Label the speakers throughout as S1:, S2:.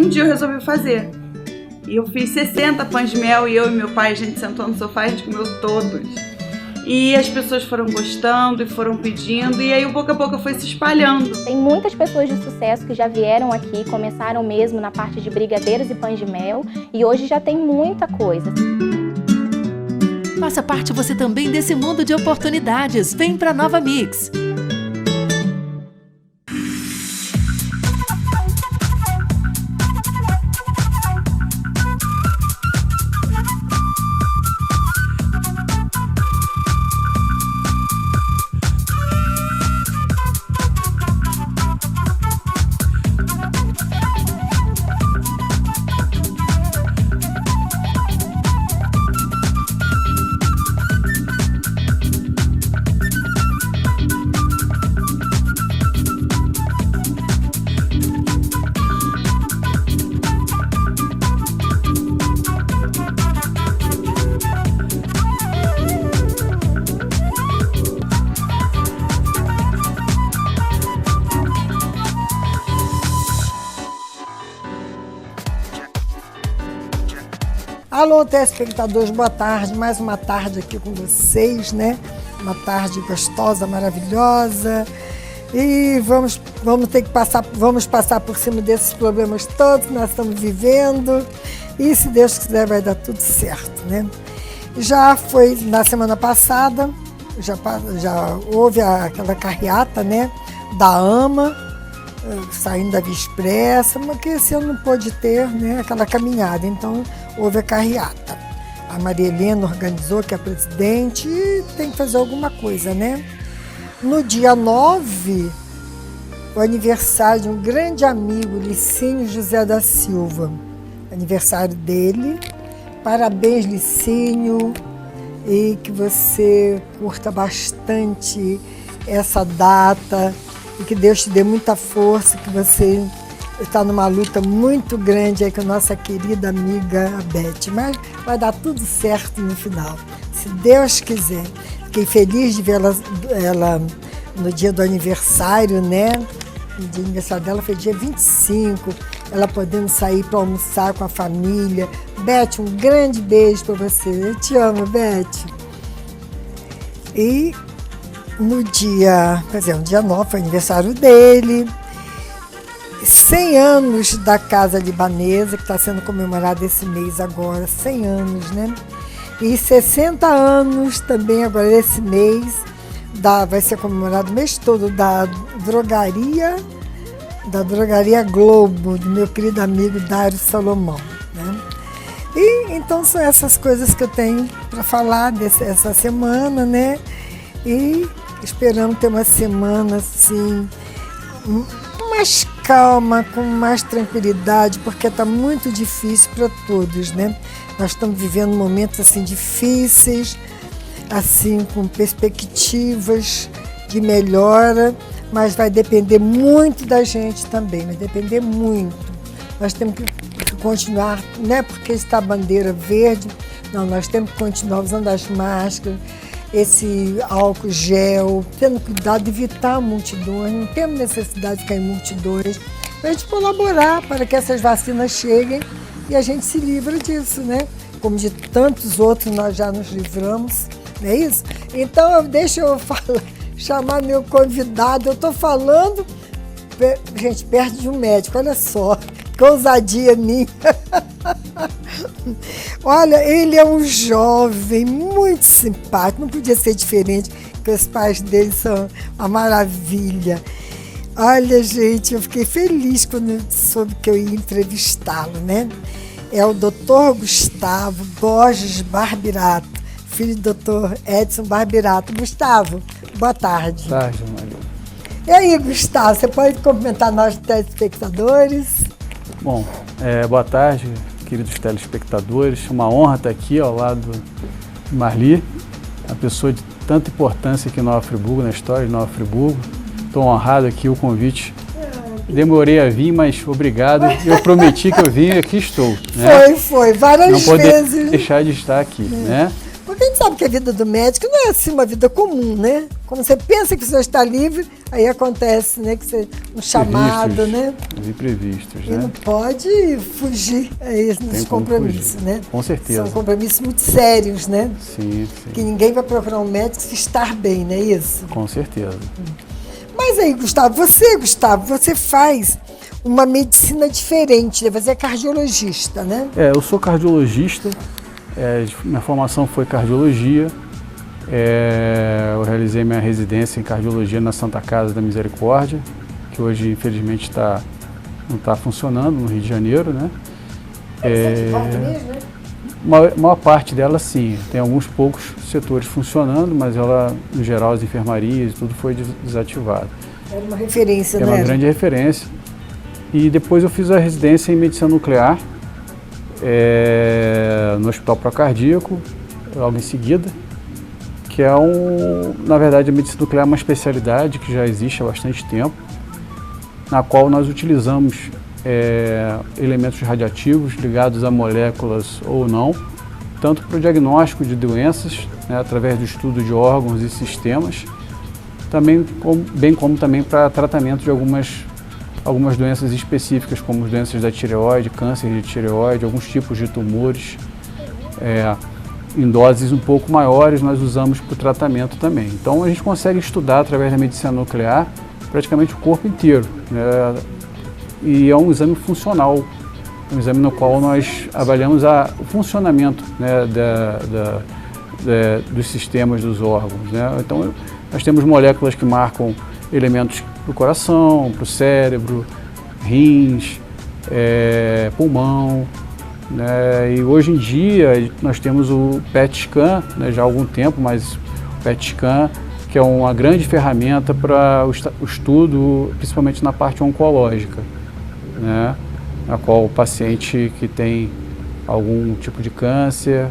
S1: um dia eu resolvi fazer. E eu fiz 60 pães de mel e eu e meu pai, a gente sentou no sofá e a gente comeu todos. E as pessoas foram gostando e foram pedindo, e aí o boca a boca foi se espalhando.
S2: Tem muitas pessoas de sucesso que já vieram aqui, começaram mesmo na parte de brigadeiros e pães de mel, e hoje já tem muita coisa.
S3: Faça parte você também desse mundo de oportunidades. Vem pra Nova Mix.
S4: Alô, telespectadores, boa tarde. Mais uma tarde aqui com vocês, né? Uma tarde gostosa, maravilhosa. E vamos passar por cima desses problemas todos que nós estamos vivendo. E se Deus quiser vai dar tudo certo, né? Já foi na semana passada, já houve aquela carreata, né? Da AMA, saindo da Via Expressa, mas que esse ano não pôde ter, né? Aquela caminhada. Então, houve a carreata. A Maria Helena organizou, que é a presidente, e tem que fazer alguma coisa, né? No dia 9, o aniversário de um grande amigo, Licínio José da Silva. Aniversário dele. Parabéns, Licínio, e que você curta bastante essa data e que Deus te dê muita força, que você está numa luta muito grande aí com a nossa querida amiga Beth, mas vai dar tudo certo no final, se Deus quiser. Fiquei feliz de ver ela no dia do aniversário, né? O dia do aniversário dela foi dia 25, ela podendo sair para almoçar com a família. Beth, um grande beijo para você. Eu te amo, Beth. E no dia 9 foi aniversário dele. 100 anos da Casa Libanesa, que está sendo comemorado esse mês agora, 100 anos, né? E 60 anos também agora esse mês, vai ser comemorado o mês todo, da drogaria Globo, do meu querido amigo Dário Salomão, né? E então são essas coisas que eu tenho para falar essa semana, né? E esperamos ter uma semana assim, mais calma, com mais tranquilidade, porque está muito difícil para todos, né? Nós estamos vivendo momentos assim difíceis, assim com perspectivas de melhora, mas vai depender muito da gente também, vai depender muito. Nós temos que continuar, não é porque está a bandeira verde, não, nós temos que continuar usando as máscaras, esse álcool gel, tendo cuidado de evitar multidões, não temos necessidade de ficar em multidões, para a gente colaborar para que essas vacinas cheguem e a gente se livra disso, né? Como de tantos outros nós já nos livramos, não é isso? Então, deixa eu chamar meu convidado, eu estou falando, gente, perto de um médico, olha só, que ousadia minha. Olha, ele é um jovem muito simpático, não podia ser diferente, porque os pais dele são uma maravilha. Olha, gente, eu fiquei feliz quando eu soube que eu ia entrevistá-lo, né? É o Dr. Gustavo Borges Barbirato, filho do Dr. Edson Barbirato. Gustavo, boa tarde.
S5: Boa tarde, Maria.
S4: E aí, Gustavo, você pode cumprimentar nós telespectadores?
S5: Bom, boa tarde, queridos telespectadores. Uma honra estar aqui ao lado de Marli, uma pessoa de tanta importância aqui em Nova Friburgo, na história de Nova Friburgo. Estou honrado aqui o convite. Demorei a vir, mas obrigado. Eu prometi que eu vim e aqui estou. Né?
S4: Foi, várias vezes.
S5: Não poder deixar de estar aqui, né?
S4: Porque a gente sabe que a vida do médico não é assim uma vida comum, né? Quando você pensa que você está livre, aí acontece, né? Que você, um chamado, né?
S5: Os imprevistos,
S4: E
S5: né?
S4: não pode fugir a esses
S5: como
S4: compromissos,
S5: fugir.
S4: né?
S5: Com certeza.
S4: São compromissos muito sérios, né?
S5: Sim,
S4: Que
S5: sim.
S4: ninguém vai procurar um médico se estar bem, não é isso?
S5: Com certeza.
S4: Mas aí, Gustavo, você faz uma medicina diferente, né? Você é cardiologista, né?
S5: Eu sou cardiologista, minha formação foi cardiologia, eu realizei minha residência em cardiologia na Santa Casa da Misericórdia, que hoje infelizmente não está funcionando no Rio de Janeiro, né? Maior parte dela sim, tem alguns poucos setores funcionando, mas ela, no geral, as enfermarias e tudo foi desativado.
S4: Era uma referência,
S5: É
S4: né?
S5: uma grande referência. E depois eu fiz a residência em medicina nuclear, no Hospital Procardíaco, logo em seguida, que é na verdade a medicina nuclear é uma especialidade que já existe há bastante tempo, na qual nós utilizamos elementos radioativos ligados a moléculas ou não, tanto para o diagnóstico de doenças, né, através do estudo de órgãos e sistemas, bem como também para tratamento de algumas doenças específicas, como as doenças da tireoide, câncer de tireoide, alguns tipos de tumores, em doses um pouco maiores nós usamos para o tratamento também. Então a gente consegue estudar através da medicina nuclear praticamente o corpo inteiro, né? E é um exame funcional, um exame no qual nós avaliamos o funcionamento, né, dos sistemas dos órgãos, né? Então nós temos moléculas que marcam elementos para o coração, para o cérebro, rins, pulmão, né? E hoje em dia nós temos o PET scan, né, já há algum tempo, mas o PET scan, que é uma grande ferramenta para o estudo, principalmente na parte oncológica, né, na qual o paciente que tem algum tipo de câncer,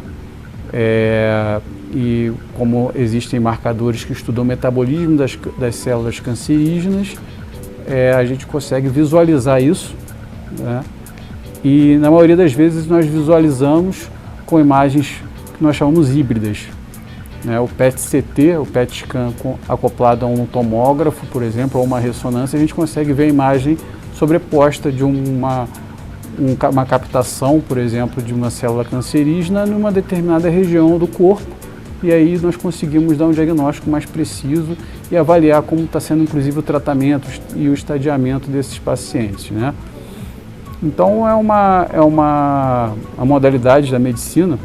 S5: e como existem marcadores que estudam o metabolismo das células cancerígenas, a gente consegue visualizar isso, né? E na maioria das vezes nós visualizamos com imagens que nós chamamos híbridas, né? O PET-CT, o PET scan acoplado a um tomógrafo, por exemplo, ou uma ressonância, a gente consegue ver a imagem sobreposta de uma captação, por exemplo, de uma célula cancerígena numa determinada região do corpo, e aí nós conseguimos dar um diagnóstico mais preciso e avaliar como está sendo, inclusive, o tratamento e o estadiamento desses pacientes, né? Então a modalidade da medicina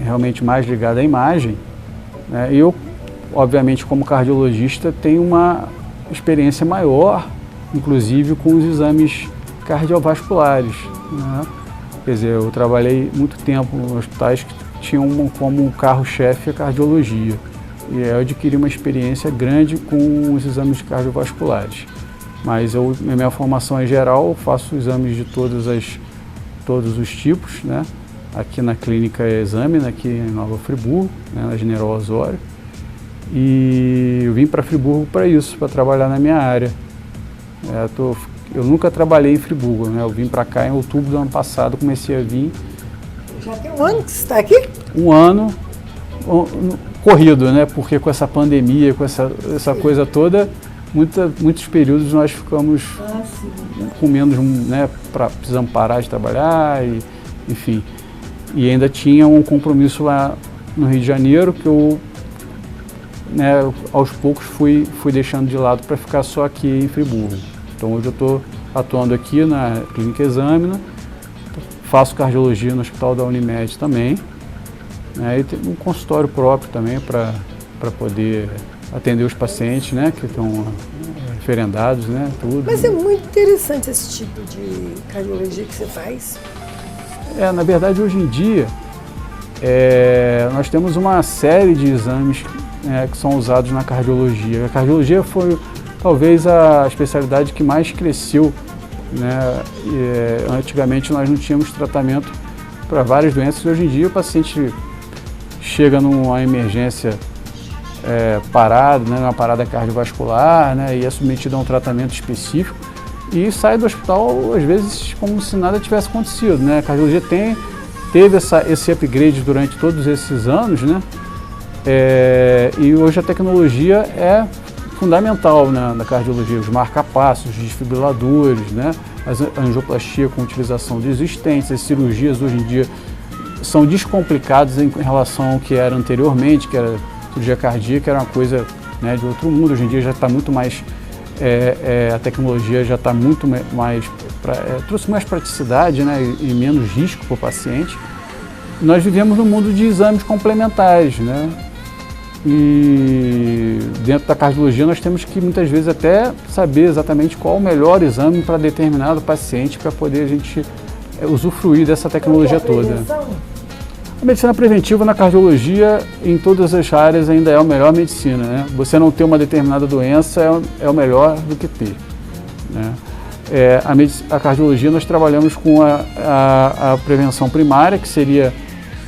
S5: realmente mais ligada à imagem, né? Eu, obviamente, como cardiologista, tenho uma experiência maior, inclusive com os exames cardiovasculares, né? Quer dizer, eu trabalhei muito tempo em hospitais que tinham como carro-chefe a cardiologia, e eu adquiri uma experiência grande com os exames cardiovasculares. Mas na minha formação em geral, eu faço exames de todos os tipos, né? Aqui na clínica Exame, aqui em Nova Friburgo, né? Na General Osório. E eu vim para Friburgo para isso, para trabalhar na minha área. Eu nunca trabalhei em Friburgo, né? Eu vim para cá em outubro do ano passado, comecei a vir.
S4: Já tem um ano que você está aqui?
S5: Um ano corrido, né? Porque com essa pandemia, com essa coisa toda, muitos períodos nós ficamos com menos, né? Precisamos parar de trabalhar, enfim. E ainda tinha um compromisso lá no Rio de Janeiro que eu, né, aos poucos fui deixando de lado para ficar só aqui em Friburgo. Então hoje eu estou atuando aqui na Clínica Examina, faço cardiologia no Hospital da Unimed também, né, e tem um consultório próprio também para poder atender os pacientes, né, que estão referendados, né, tudo.
S4: Mas é muito interessante esse tipo de cardiologia que você faz.
S5: Na verdade, hoje em dia, nós temos uma série de exames que são usados na cardiologia. A cardiologia foi talvez a especialidade que mais cresceu, né? Antigamente nós não tínhamos tratamento para várias doenças. Hoje em dia o paciente chega numa emergência parado, né? Uma parada cardiovascular, né? E é submetido a um tratamento específico e sai do hospital às vezes como se nada tivesse acontecido, né? A cardiologia tem teve esse upgrade durante todos esses anos, né? E hoje a tecnologia é fundamental, né, na cardiologia, os marca-passos, os desfibriladores, né? A angioplastia com utilização de existentes, as cirurgias hoje em dia são descomplicadas em relação ao que era anteriormente, que era cirurgia cardíaca, era uma coisa, né, de outro mundo. Hoje em dia já está muito mais, a tecnologia já está muito mais, trouxe mais praticidade, né, e menos risco para o paciente. Nós vivemos num mundo de exames complementares, né? E dentro da cardiologia nós temos que muitas vezes até saber exatamente qual o melhor exame para determinado paciente, para poder a gente usufruir dessa tecnologia toda. A medicina preventiva na cardiologia, em todas as áreas, ainda é a melhor medicina, né? Você não ter uma determinada doença é o melhor do que ter, né? A cardiologia, nós trabalhamos com a prevenção primária, que seria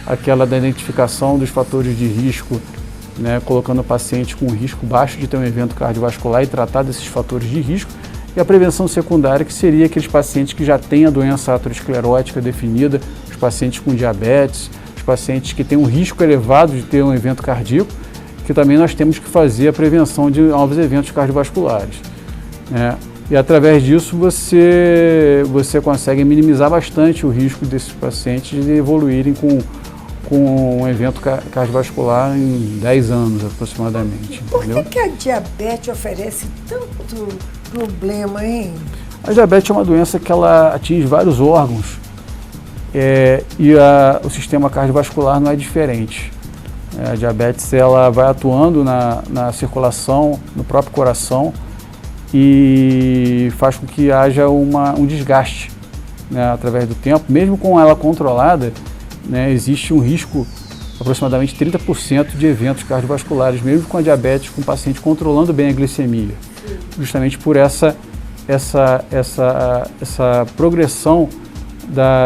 S5: aquela da identificação dos fatores de risco, né, colocando o paciente com risco baixo de ter um evento cardiovascular e tratar desses fatores de risco. E a prevenção secundária, que seria aqueles pacientes que já têm a doença aterosclerótica definida, os pacientes com diabetes, os pacientes que têm um risco elevado de ter um evento cardíaco, que também nós temos que fazer a prevenção de novos eventos cardiovasculares, né? E através disso você consegue minimizar bastante o risco desses pacientes de evoluírem com um evento cardiovascular em 10 anos aproximadamente.
S4: Por
S5: entendeu?
S4: que a diabetes oferece tanto problema, hein?
S5: A diabetes é uma doença que ela atinge vários órgãos, o sistema cardiovascular não é diferente. A diabetes ela vai atuando na circulação, no próprio coração, e faz com que haja um desgaste, né, através do tempo. Mesmo com ela controlada, né, existe um risco, aproximadamente 30% de eventos cardiovasculares, mesmo com a diabetes, com o paciente controlando bem a glicemia. Justamente por essa progressão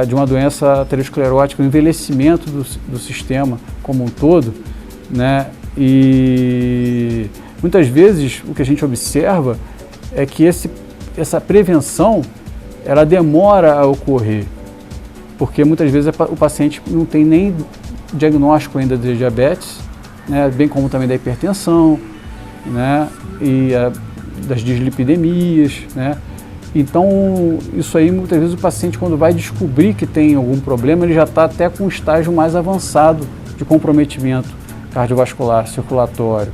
S5: de uma doença aterosclerótica, o envelhecimento do sistema como um todo, né? E muitas vezes o que a gente observa é que essa prevenção ela demora a ocorrer, porque muitas vezes o paciente não tem nem diagnóstico ainda de diabetes, né, bem como também da hipertensão, né, e das dislipidemias, né. Então, isso aí, muitas vezes o paciente, quando vai descobrir que tem algum problema, ele já está até com um estágio mais avançado de comprometimento cardiovascular, circulatório,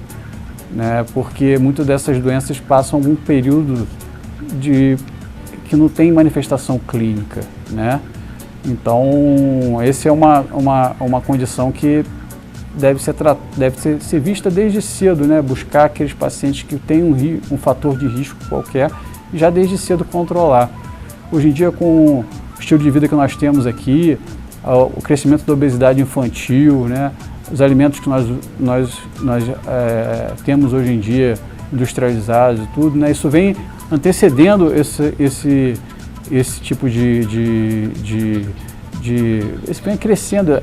S5: né, porque muitas dessas doenças passam algum período que não tem manifestação clínica, né. Então, essa é uma condição que deve ser vista desde cedo, né? Buscar aqueles pacientes que têm um fator de risco qualquer e já desde cedo controlar. Hoje em dia, com o estilo de vida que nós temos aqui, o crescimento da obesidade infantil, né? Os alimentos que nós temos hoje em dia, industrializados e tudo, né? Isso vem antecedendo esse tipo vem crescendo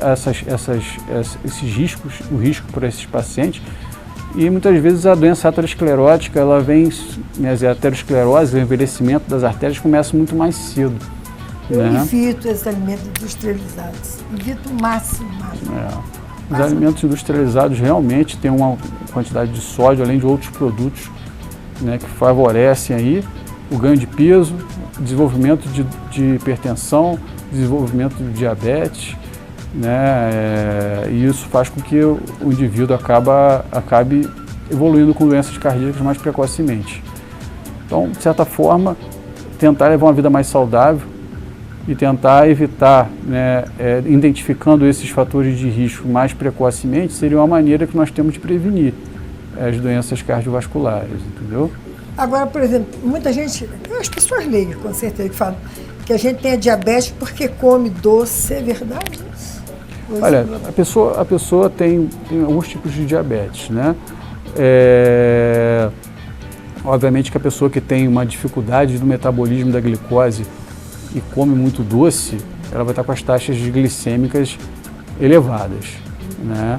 S5: esses riscos, o risco para esses pacientes, e muitas vezes a doença aterosclerótica, ela vem, a aterosclerose, o envelhecimento das artérias começa muito mais cedo.
S4: Eu
S5: né?
S4: evito esses alimentos industrializados, evito o máximo.
S5: Os alimentos industrializados realmente têm uma quantidade de sódio, além de outros produtos, né, que favorecem aí o ganho de peso, desenvolvimento de hipertensão, desenvolvimento de diabetes, né, e isso faz com que o indivíduo acabe evoluindo com doenças cardíacas mais precocemente. Então, de certa forma, tentar levar uma vida mais saudável e tentar evitar, né, identificando esses fatores de risco mais precocemente, seria uma maneira que nós temos de prevenir as doenças cardiovasculares, entendeu?
S4: Agora, por exemplo, muita gente, as pessoas leigas, com certeza, que falam que a gente tem a diabetes porque come doce, é verdade?
S5: Olha, a pessoa tem alguns tipos de diabetes, né? Obviamente que a pessoa que tem uma dificuldade no metabolismo da glicose e come muito doce, ela vai estar com as taxas glicêmicas elevadas, né?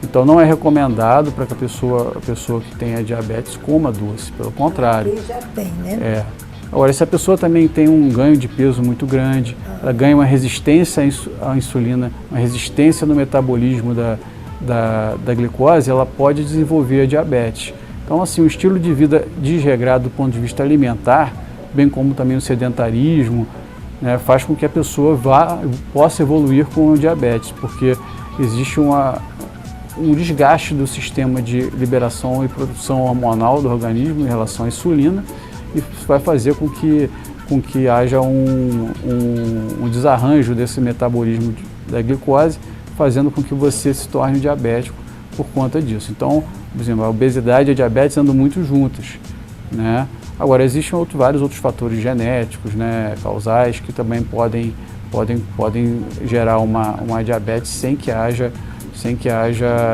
S5: Então não é recomendado para que a pessoa que tenha diabetes coma doce, pelo contrário.
S4: Ele já tem, né?
S5: Agora, se a pessoa também tem um ganho de peso muito grande, ela ganha uma resistência à insulina, uma resistência no metabolismo da glicose, ela pode desenvolver a diabetes. Então, assim, o estilo de vida desregrado do ponto de vista alimentar, bem como também o sedentarismo, né, faz com que a pessoa possa evoluir com a diabetes, porque existe um desgaste do sistema de liberação e produção hormonal do organismo em relação à insulina, e vai fazer com que haja um desarranjo desse metabolismo da glicose, fazendo com que você se torne diabético por conta disso. Então, por exemplo, a obesidade e a diabetes andam muito juntas, né? Agora, existem vários outros fatores genéticos, né, causais, que também podem gerar uma diabetes sem que haja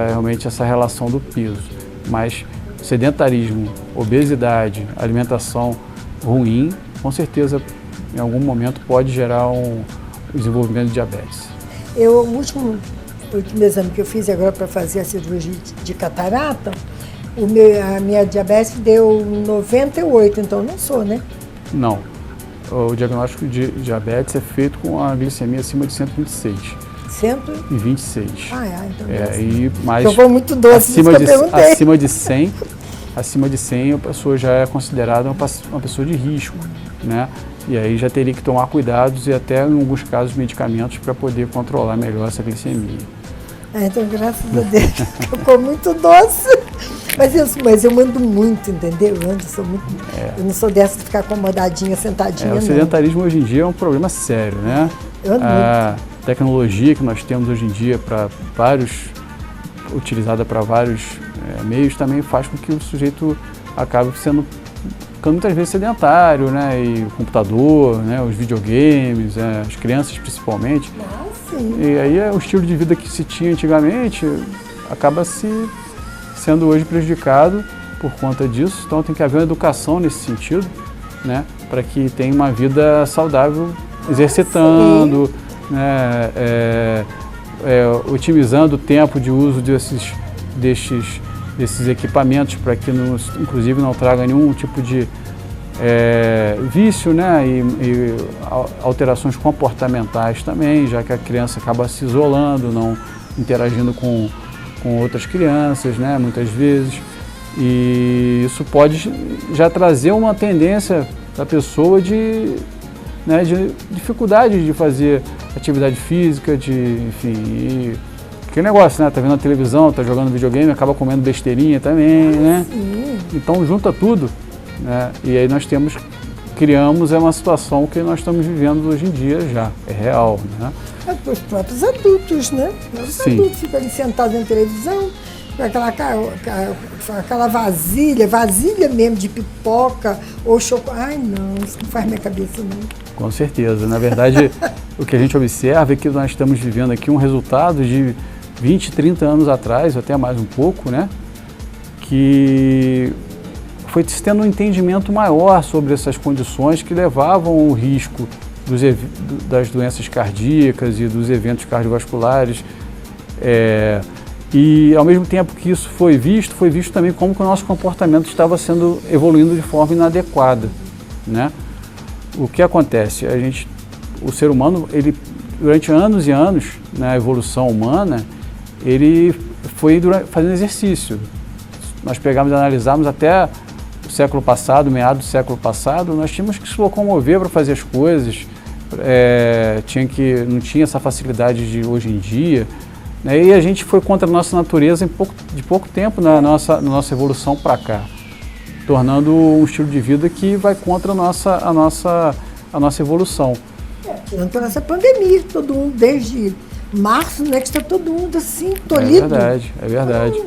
S5: realmente essa relação do peso. Mas sedentarismo, obesidade, alimentação ruim, com certeza, em algum momento, pode gerar um desenvolvimento de diabetes.
S4: O último exame que eu fiz agora para fazer a cirurgia de catarata, a minha diabetes deu 98, então não sou, né?
S5: Não. O diagnóstico de diabetes é feito com a glicemia acima de 126. 126. Mas
S4: eu vou muito doce,
S5: acima de 100 a pessoa já é considerada uma pessoa de risco, né? E aí já teria que tomar cuidados e até, em alguns casos, medicamentos para poder controlar melhor essa glicemia.
S4: Então, graças a Deus, eu como muito doce. Mas eu mando muito, entendeu? Eu não sou dessa de ficar acomodadinha, sentadinha,
S5: o sedentarismo hoje em dia é um problema sério, né? A tecnologia que nós temos hoje em dia utilizada para vários meios, também faz com que o sujeito acabe ficando muitas vezes sedentário, né? E o computador, né? Os videogames, as crianças principalmente.
S4: Sim.
S5: E aí o estilo de vida que se tinha antigamente acaba sendo hoje prejudicado por conta disso. Então tem que haver uma educação nesse sentido, né? Para que tenha uma vida saudável, exercitando, né? Otimizando o tempo de uso desses equipamentos para que, inclusive, não traga nenhum tipo de vício, né? E alterações comportamentais também, já que a criança acaba se isolando, não interagindo com outras crianças, né? Muitas vezes. E isso pode já trazer uma tendência da pessoa de dificuldade de fazer atividade física, enfim, que negócio, né? Tá vendo a televisão, tá jogando videogame, acaba comendo besteirinha também, né?
S4: Sim.
S5: Então junta tudo, né? E aí criamos uma situação que nós estamos vivendo hoje em dia já, é real, né?
S4: Os próprios adultos, né? Os adultos ficam ali sentados na televisão, com aquela vasilha mesmo de pipoca ou chocolate. Ai, não, isso não faz minha cabeça, não.
S5: Com certeza. Na verdade, o que a gente observa é que nós estamos vivendo aqui um resultado de 20, 30 anos atrás, até mais um pouco, né? Que foi tendo um entendimento maior sobre essas condições que levavam ao risco das doenças cardíacas e dos eventos cardiovasculares. E ao mesmo tempo que isso foi visto também como que o nosso comportamento estava evoluindo de forma inadequada, né? O que acontece? O ser humano, durante anos e anos, na evolução humana, ele foi fazendo exercício. Nós pegamos e analisamos até o século passado, meados do século passado, nós tínhamos que se locomover para fazer as coisas, não tinha essa facilidade de hoje em dia, né? E a gente foi contra a nossa natureza de pouco tempo na nossa evolução para cá, tornando um estilo de vida que vai contra a nossa evolução.
S4: Por essa pandemia, todo mundo, desde março, né, que está todo mundo assim, tolhido.
S5: É verdade.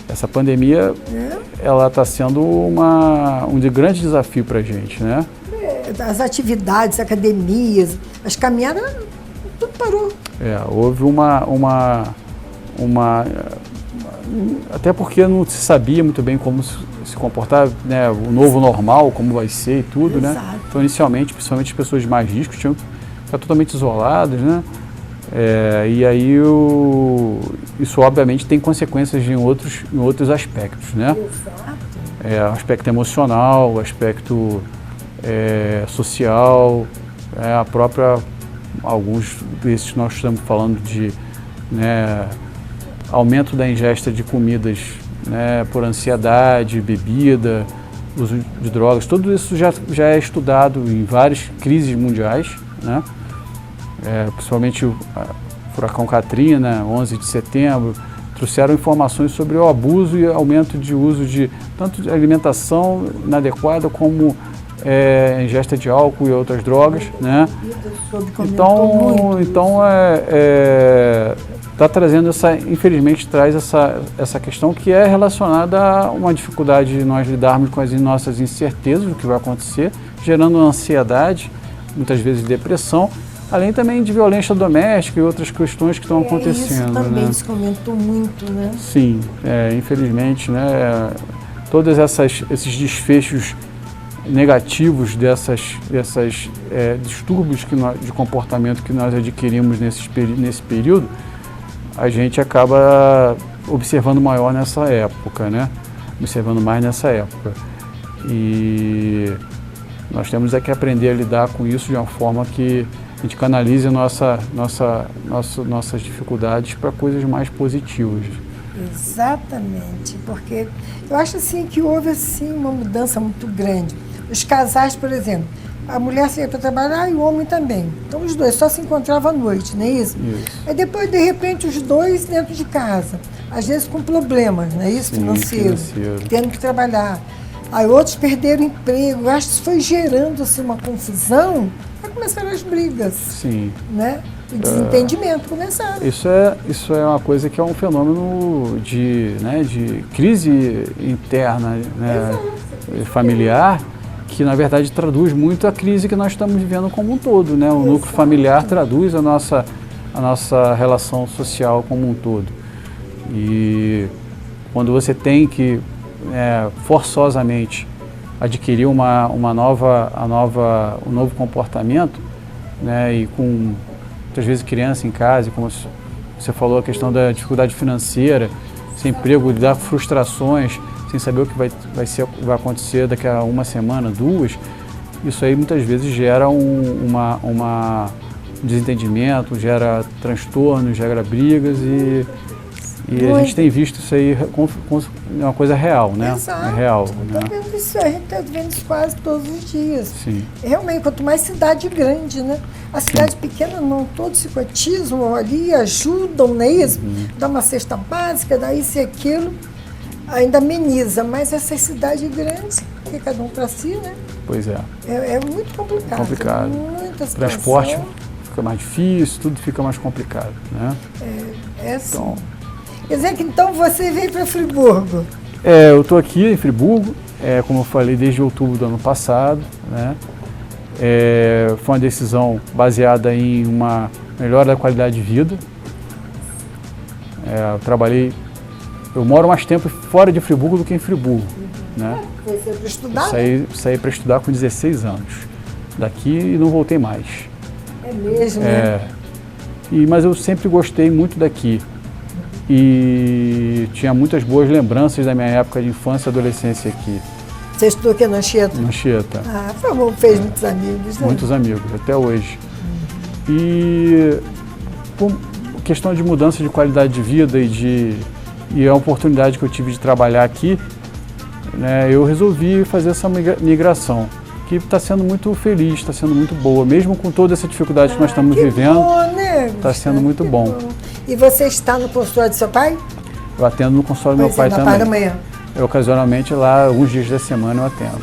S5: Essa pandemia, ela está sendo um grande desafio para a gente, né?
S4: As atividades, academias, as caminhadas, tudo parou.
S5: Houve até porque não se sabia muito bem como se comportar, né, o novo normal, como vai ser e tudo,
S4: Exato.
S5: Né? Então, inicialmente, principalmente as pessoas de mais risco tinham que ficar totalmente isoladas, né? E aí isso obviamente tem consequências em outros aspectos, né?
S4: Exato.
S5: O aspecto emocional, o aspecto social, a própria, alguns desses nós estamos falando de, né, aumento da ingesta de comidas, né, por ansiedade, bebida, uso de drogas, tudo isso já é estudado em várias crises mundiais, né? Principalmente o furacão Katrina, 11 de setembro, trouxeram informações sobre o abuso e aumento de uso de tanto de alimentação inadequada como ingesta de álcool e outras drogas, né? Então está trazendo infelizmente traz essa questão que é relacionada a uma dificuldade de nós lidarmos com as nossas incertezas do que vai acontecer, gerando ansiedade, muitas vezes depressão, além também de violência doméstica e outras questões que estão acontecendo.
S4: Isso também
S5: né?
S4: se comentou muito, né?
S5: Sim, infelizmente, né, todos esses desfechos negativos desses distúrbios de comportamento que nós adquirimos nesse período, a gente acaba observando maior nessa época, né? Observando mais nessa época. E nós temos que aprender a lidar com isso de uma forma que a gente canalize nossas dificuldades para coisas mais positivas.
S4: Exatamente, porque eu acho assim que houve assim uma mudança muito grande. Os casais, por exemplo, a mulher saía para trabalhar e o homem também. Então os dois só se encontravam à noite, não é isso?
S5: Isso.
S4: Aí depois, de repente, os dois dentro de casa, às vezes com problemas, não é isso?
S5: Sim, financeiro.
S4: Tendo que trabalhar. Aí outros perderam emprego. Eu acho que isso foi gerando assim, uma confusão. Aí começaram as brigas.
S5: Sim.
S4: Né? O desentendimento começaram.
S5: Isso é uma coisa que é um fenômeno de crise interna, né, familiar, que na verdade traduz muito a crise que nós estamos vivendo como um todo, né? O núcleo familiar traduz a nossa relação social como um todo. E quando você tem que forçosamente adquirir um novo comportamento, né? E com muitas vezes criança em casa, e como você falou, a questão da dificuldade financeira, sem emprego, lidar com frustrações, sem saber o que vai acontecer daqui a uma semana, duas, isso aí muitas vezes gera um desentendimento, gera transtornos, gera brigas e a gente tem visto isso aí como uma coisa real, né?
S4: Exato.
S5: É real. Né?
S4: Vendo isso, a gente está vendo isso quase todos os dias.
S5: Sim.
S4: Realmente, quanto mais cidade grande, né? A cidade pequena não, todos se cotizam ali, ajudam, não é isso? Dá uma cesta básica, dá isso e aquilo, ainda ameniza, mas essa cidade grande, que cada um para si, né?
S5: Pois é.
S4: É muito complicado.
S5: Complicado.
S4: Muita situação.
S5: Transporte fica mais difícil, tudo fica mais complicado, né?
S4: É assim.
S5: Então,
S4: quer dizer que então você veio para Friburgo?
S5: Eu estou aqui em Friburgo, como eu falei, desde outubro do ano passado, né? Foi uma decisão baseada em uma melhora da qualidade de vida. Eu moro mais tempo fora de Friburgo do que em Friburgo, né?
S4: Você para estudar?
S5: Saí para estudar com 16 anos. Daqui e não voltei mais.
S4: É mesmo, né?
S5: Mas eu sempre gostei muito daqui. E tinha muitas boas lembranças da minha época de infância e adolescência aqui.
S4: Você estudou aqui na Anchieta?
S5: Na Anchieta.
S4: Fez muitos amigos, né?
S5: Muitos amigos, até hoje. E por questão de mudança de qualidade de vida e a oportunidade que eu tive de trabalhar aqui, né, eu resolvi fazer essa migração, que está sendo muito feliz, está sendo muito boa, mesmo com toda essa dificuldade que nós estamos vivendo, está sendo muito bom.
S4: E você está no consultório do seu pai?
S5: Eu atendo no consultório do meu pai também.
S4: Da manhã?
S5: Ocasionalmente lá, alguns dias da semana eu atendo.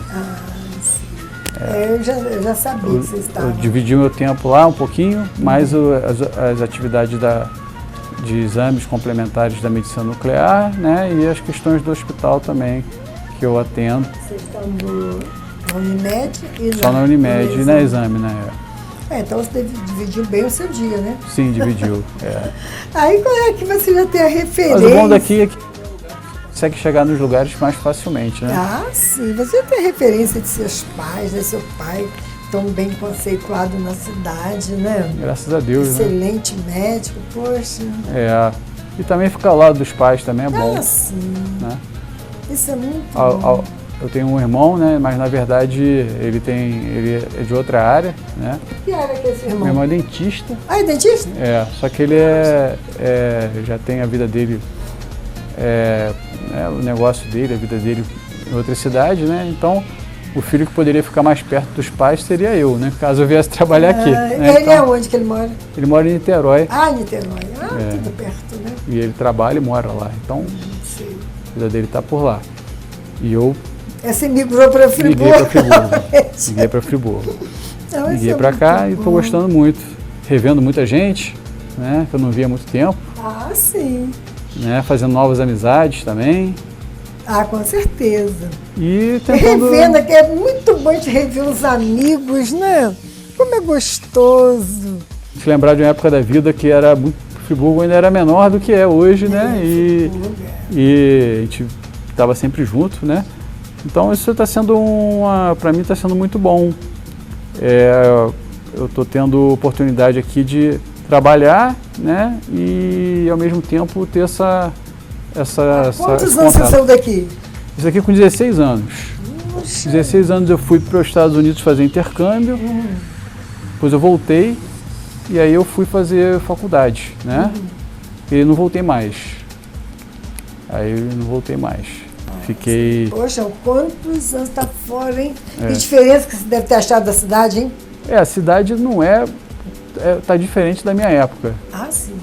S4: Sim. Eu já sabia que você estava.
S5: Eu dividi o meu tempo lá um pouquinho, mais as atividades de exames complementares da medicina nuclear, né, e as questões do hospital também, que eu atendo.
S4: Vocês estão na Unimed?
S5: Só na Unimed e na exame, né?
S4: Então você dividiu bem o seu dia, né?
S5: Sim, dividiu.
S4: Aí como é que você já tem a referência?
S5: Mas o bom daqui é que consegue chegar nos lugares mais facilmente, né?
S4: Sim. Você tem a referência de seus pais, né? Seu pai tão bem conceituado na cidade, né?
S5: Graças a Deus,
S4: excelente, né? Médico, poxa.
S5: E também ficar ao lado dos pais também é bom.
S4: Sim.
S5: Né?
S4: Isso é muito bom.
S5: eu tenho um irmão, né? Mas na verdade ele é de outra área, né?
S4: Que área que é esse irmão?
S5: Meu irmão é dentista.
S4: Ah, é dentista?
S5: Só que ele já tem a vida dele, o negócio dele, a vida dele em outra cidade, né? Então, o filho que poderia ficar mais perto dos pais seria eu, né? Caso eu viesse trabalhar aqui. Né?
S4: Ele é onde que ele mora?
S5: Ele mora em Niterói.
S4: Ah, Niterói. Tudo perto, né?
S5: E ele trabalha e mora lá. Então,
S4: Sei.
S5: a vida dele está por lá. E eu
S4: Você migrou para Friburgo?
S5: liguei para Friburgo. Liguei para Friburgo.
S4: Não,
S5: Liguei
S4: isso é
S5: para cá
S4: muito
S5: e estou
S4: bom.
S5: gostando muito. Revendo muita gente, né? Que eu não via há muito tempo.
S4: Ah, sim.
S5: Né? Fazendo novas amizades também.
S4: Ah, com certeza.
S5: E tentando...
S4: Revendo, que é muito bom de rever os amigos, né? Como é gostoso.
S5: Se lembrar de uma época da vida que era muito... Friburgo ainda era menor do que é hoje, né? E a gente estava sempre junto, né? Então isso está sendo para mim está sendo muito bom. Eu estou tendo oportunidade aqui de trabalhar, né? E ao mesmo tempo ter essa
S4: Quantos anos você saiu daqui?
S5: Isso aqui com 16 anos.
S4: Nossa.
S5: 16 anos eu fui para os Estados Unidos fazer intercâmbio, depois eu voltei e aí eu fui fazer faculdade, né? E não voltei mais. Fiquei...
S4: Poxa, quantos anos está fora, hein? Que diferença que você deve ter achado da cidade, hein?
S5: A cidade não tá diferente da minha época.
S4: Ah, sim.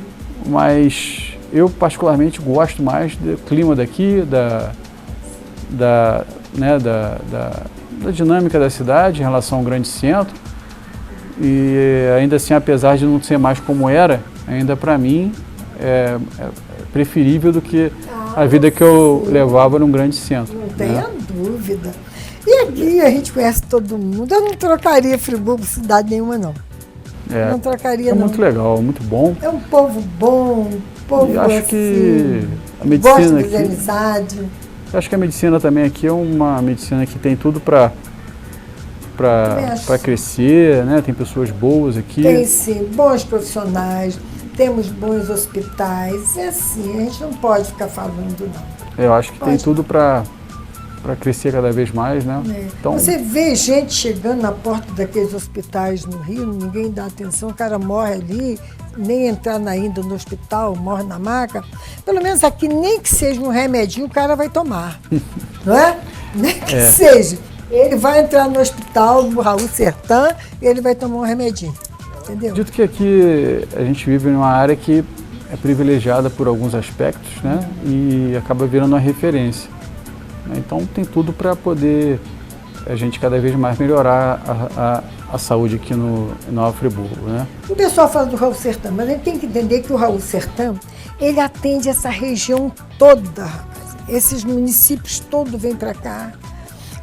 S5: Mas eu particularmente gosto mais do clima daqui, da dinâmica da cidade em relação ao grande centro. E ainda assim, apesar de não ser mais como era, ainda para mim é preferível do que a vida que eu levava num grande centro.
S4: Não tenha dúvida. E aqui a gente conhece todo mundo. Eu não trocaria Friburgo por cidade nenhuma, não. Não trocaria, não.
S5: É muito legal, muito bom.
S4: É um povo bom,
S5: E acho que a medicina
S4: gosta de
S5: aqui,
S4: amizade.
S5: acho que a medicina também aqui é uma medicina que tem tudo para crescer, né? Tem pessoas boas aqui.
S4: Tem sim, bons profissionais, temos bons hospitais. É assim, a gente não pode ficar falando, não.
S5: Eu acho que tem tudo para crescer cada vez mais, né? Então,
S4: Você vê gente chegando na porta daqueles hospitais no Rio, ninguém dá atenção, o cara morre ali, nem entrar ainda no hospital, morre na maca. Pelo menos aqui, nem que seja um remedinho, o cara vai tomar, não é? Nem que seja. Ele vai entrar no hospital do Raul Sertã e ele vai tomar um remedinho, entendeu?
S5: dito que aqui a gente vive numa área que é privilegiada por alguns aspectos, né? E acaba virando uma referência. Então tem tudo para poder a gente cada vez mais melhorar a saúde aqui no Nova Friburgo, né?
S4: O pessoal fala do Raul Sertã, mas a gente tem que entender que o Raul Sertã, ele atende essa região toda, esses municípios todos vêm para cá.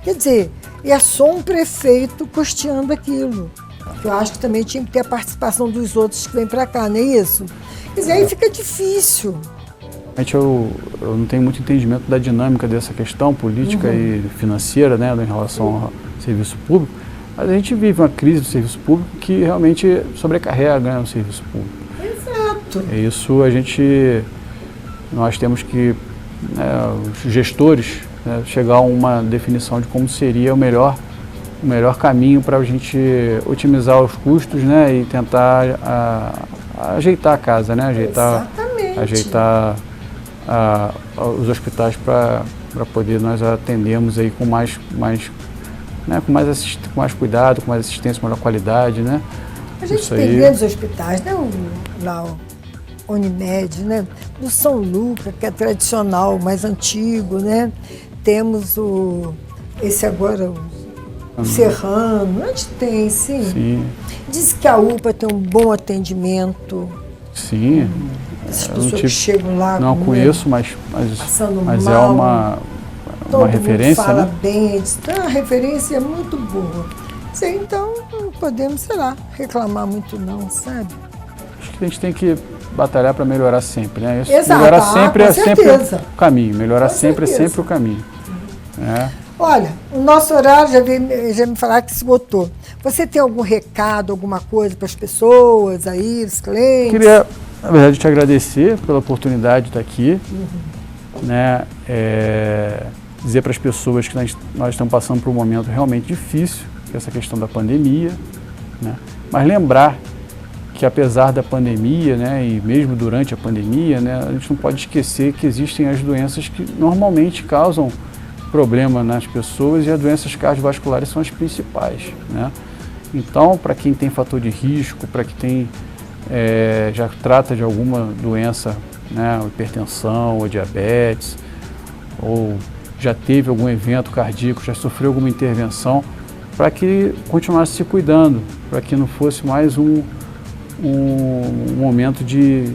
S4: Quer dizer, é só um prefeito custeando aquilo. Eu acho que também tinha que ter a participação dos outros que vêm para cá, não é isso? Quer dizer, aí fica difícil.
S5: Eu não tenho muito entendimento da dinâmica dessa questão política e financeira, né, em relação ao serviço público, mas a gente vive uma crise do serviço público que realmente sobrecarrega, né, o serviço público.
S4: Exato.
S5: E isso nós temos que, os gestores, chegar a uma definição de como seria o melhor caminho para a gente otimizar os custos, né, e tentar ajeitar a casa, né, ajeitar os hospitais para poder nós atendermos aí com mais cuidado, com mais assistência, melhor qualidade, né?
S4: A gente tem grandes hospitais, né? Lá o Unimed, né? O São Lucas, que é tradicional, mais antigo, né? Temos esse agora, o Serrano, a gente tem, sim. Diz que a UPA tem um bom atendimento.
S5: Sim.
S4: As pessoas que chegam lá.
S5: Não conheço, mas é uma referência,
S4: fala,
S5: né?
S4: Bem, é uma referência muito boa. Então, não podemos, reclamar muito não, sabe?
S5: Acho que a gente tem que batalhar para melhorar sempre, né?
S4: Exato,
S5: melhorar sempre é sempre o caminho. Melhorar
S4: Com
S5: sempre
S4: certeza.
S5: é sempre o caminho.
S4: Olha, o nosso horário já me falaram que esgotou. Você tem algum recado, alguma coisa para as pessoas aí, os clientes?
S5: Queria, na verdade, te agradecer pela oportunidade de estar aqui. Né? dizer para as pessoas que nós estamos passando por um momento realmente difícil, que é essa questão da pandemia, né? Mas lembrar que apesar da pandemia, né, e mesmo durante a pandemia, né, a gente não pode esquecer que existem as doenças que normalmente causam problema nas pessoas e as doenças cardiovasculares são as principais, né? Então, para quem tem fator de risco, para quem já trata de alguma doença, né, hipertensão ou diabetes, ou já teve algum evento cardíaco, já sofreu alguma intervenção, para que continuasse se cuidando, para que não fosse mais um momento de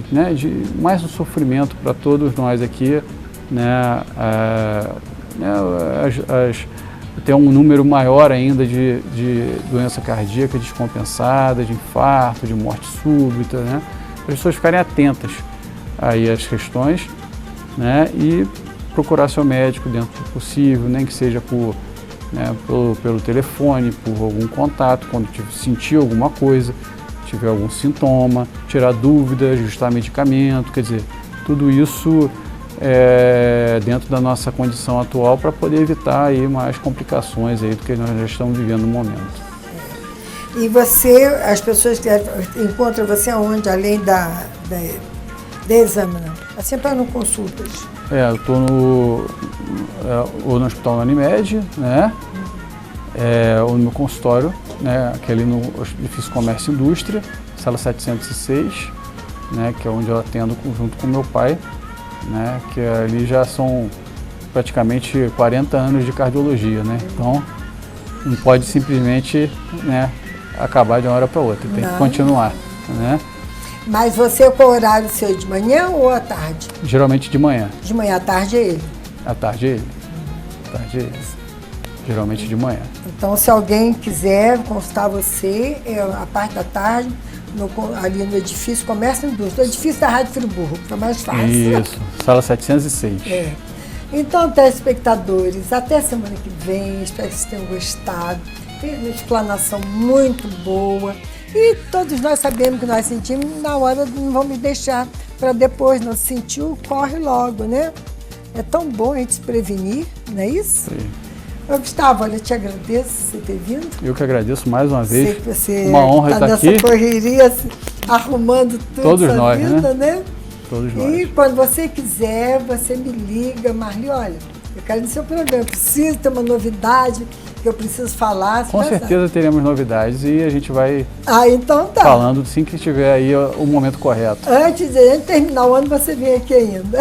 S5: mais um sofrimento para todos nós aqui, né, ter um número maior ainda de doença cardíaca descompensada, de infarto, de morte súbita, né? As pessoas ficarem atentas aí às questões, né, e procurar seu médico dentro do possível, nem que seja pelo telefone, por algum contato, quando sentir alguma coisa, tiver algum sintoma, tirar dúvidas, ajustar medicamento, quer dizer, tudo isso dentro da nossa condição atual para poder evitar aí mais complicações aí do que nós já estamos vivendo no momento.
S4: E você, as pessoas que encontram você aonde, além da exame, né? Assim, para não consultas?
S5: Eu estou no Hospital Unimed, né? Ou no meu consultório, né? Que é ali no Edifício Comércio e Indústria, sala 706, né? Que é onde eu atendo junto com meu pai, né? Que ali já são praticamente 40 anos de cardiologia, né? Então, não pode simplesmente, né, acabar de uma hora para outra, tem que continuar, né?
S4: Mas você, qual horário seu, de manhã ou à tarde?
S5: Geralmente de manhã.
S4: De manhã, à tarde é ele?
S5: À tarde é ele. À tarde é ele. Geralmente de manhã.
S4: Então, se alguém quiser consultar você, a parte da tarde, ali no Edifício Comércio e Indústria, o edifício da Rádio Friburgo, fica mais fácil.
S5: Isso, sala 706.
S4: Então, telespectadores, até semana que vem, espero que vocês tenham gostado. Fez uma explanação muito boa. E todos nós sabemos que nós sentimos, na hora não vamos deixar para depois, não sentiu, corre logo, né? É tão bom a gente se prevenir, não é isso?
S5: Sim.
S4: Gustavo, olha, eu te agradeço por você ter vindo.
S5: Eu que agradeço mais uma vez.
S4: Sei que você
S5: uma honra estar aqui.
S4: Nessa correria, arrumando tudo
S5: Todos
S4: sua
S5: nós,
S4: vida, né?
S5: Todos nós.
S4: E quando você quiser, você me liga, Marli, olha, eu quero no seu programa, eu preciso ter uma novidade que eu preciso falar.
S5: Com certeza teremos novidades e a gente vai
S4: então tá.
S5: falando assim que tiver aí o momento correto.
S4: Antes de terminar o ano, você vem aqui ainda.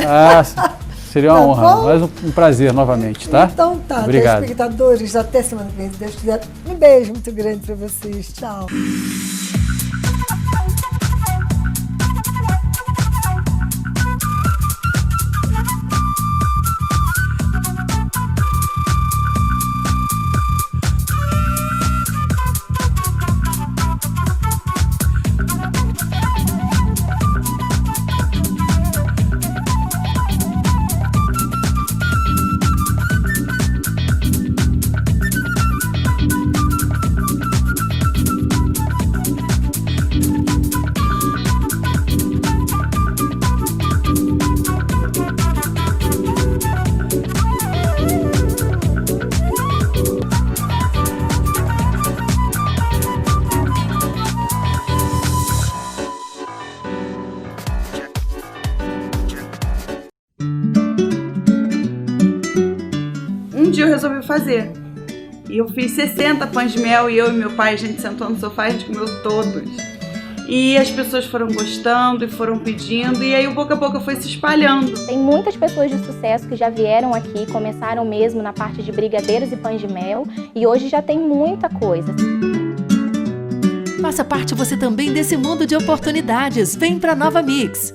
S5: Seria uma honra, mas um prazer novamente, tá?
S4: Então tá,
S5: obrigado.
S4: Telespectadores, até semana que vem, se Deus quiser. Um beijo muito grande para vocês. Tchau.
S1: Um dia eu resolvi fazer. E eu fiz 60 pães de mel e eu e meu pai, a gente sentou no sofá e a gente comeu todos. E as pessoas foram gostando e foram pedindo, e aí o boca a boca foi se espalhando.
S2: Tem muitas pessoas de sucesso que já vieram aqui, começaram mesmo na parte de brigadeiros e pães de mel, e hoje já tem muita coisa.
S3: Faça parte você também desse mundo de oportunidades. Vem pra Nova Mix.